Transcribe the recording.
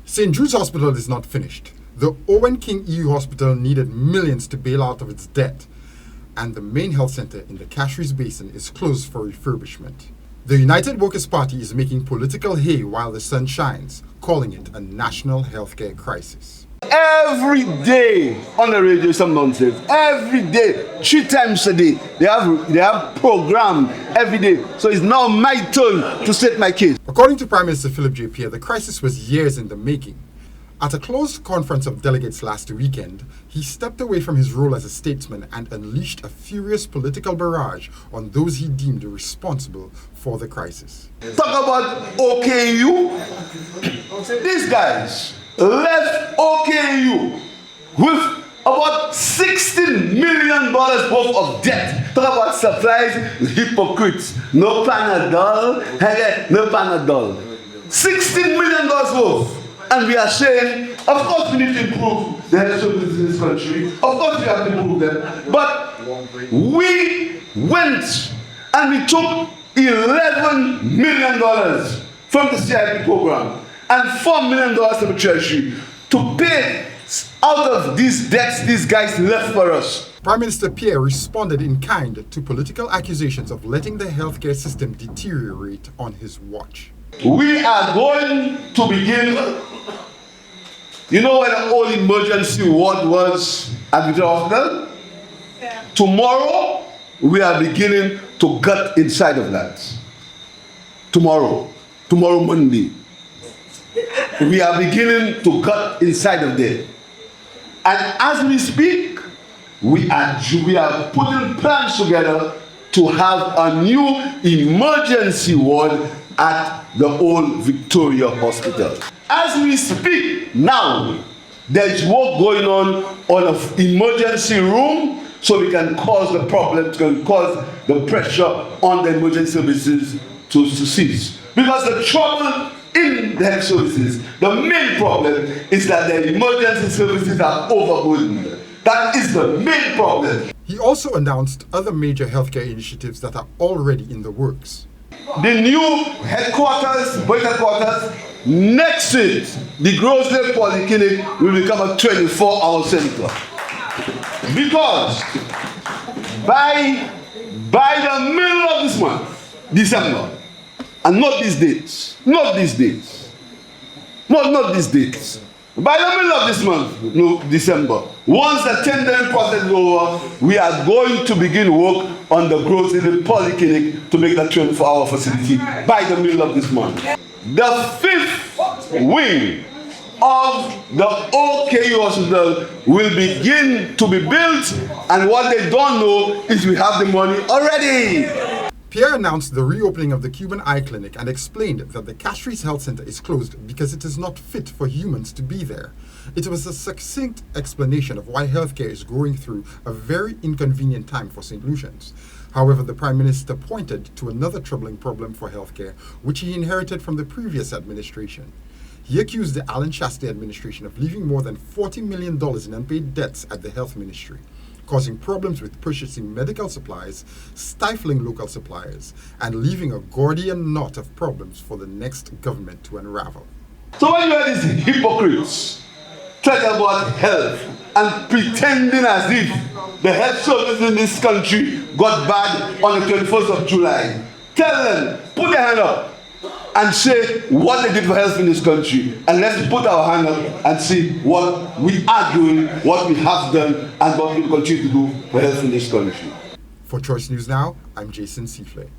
St. Jude's Hospital is not finished. The Owen King EU Hospital needed millions to bail out of its debt, and the main health center in the Cashries Basin is closed for refurbishment. The United Workers' Party is making political hay while the sun shines, calling it a national healthcare crisis. Every day on the radio, some nonsense. Every day, 3 times a day, they have program every day. So it's now my turn to state my case. According to Prime Minister Philip J Pierre, the crisis was years in the making. At a closed conference of delegates last weekend, he stepped away from his role as a statesman and unleashed a furious political barrage on those he deemed responsible for the crisis. Talk about OKU. These guys left OKU with about $16 million worth of debt. Talk about supplies, hypocrites. No Panadol, no Panadol. $16 million worth. And we are saying, of course we need to improve the health services in this country. Of course we have to improve them. But we went and we took $11 million from the CIP program and $4 million from the Treasury to pay out of these debts these guys left for us. Prime Minister Pierre responded in kind to political accusations of letting the healthcare system deteriorate on his watch. We are going to begin. You know where the old emergency ward was at the hospital? Yeah. Tomorrow, we are beginning to gut inside of that. Tomorrow Monday, we are beginning to gut inside of there. And as we speak, we are putting plans together to have a new emergency ward at the old Victoria Hospital. As we speak now, there's work going on an emergency room so we can cause the problem, can cause the pressure on the emergency services to cease. Because the trouble in the health services, the main problem is that the emergency services are overburdened. That is the main problem. He also announced other major healthcare initiatives that are already in the works. The new headquarters, next to it, the Grosley Polyclinic will become a 24-hour center. Because by the middle of this month, December, and not these dates, by the middle of this month, no, December, once the tendering process is over, we are going to begin work on the Grosley Polyclinic to make that 24-hour facility by the middle of this month. The 5th wing of the OKU Hospital will begin to be built, and what they don't know is we have the money already. Pierre announced the reopening of the Cuban Eye Clinic and explained that the Cashries Health Center is closed because it is not fit for humans to be there. It was a succinct explanation of why healthcare is going through a very inconvenient time for St. Lucians. However, the Prime Minister pointed to another troubling problem for healthcare, which he inherited from the previous administration. He accused the Alan Shastey administration of leaving more than $40 million in unpaid debts at the health ministry, causing problems with purchasing medical supplies, stifling local suppliers, and leaving a Gordian knot of problems for the next government to unravel. So when you hear these hypocrites talking about health and pretending as if the health service in this country got bad on the 21st of July, tell them, put their hand up and say what they did for health in this country, and let's put our hand up and see what we are doing, what we have done, and what we continue to do for health in this country. For Choice News Now, I'm Jason Seaflay.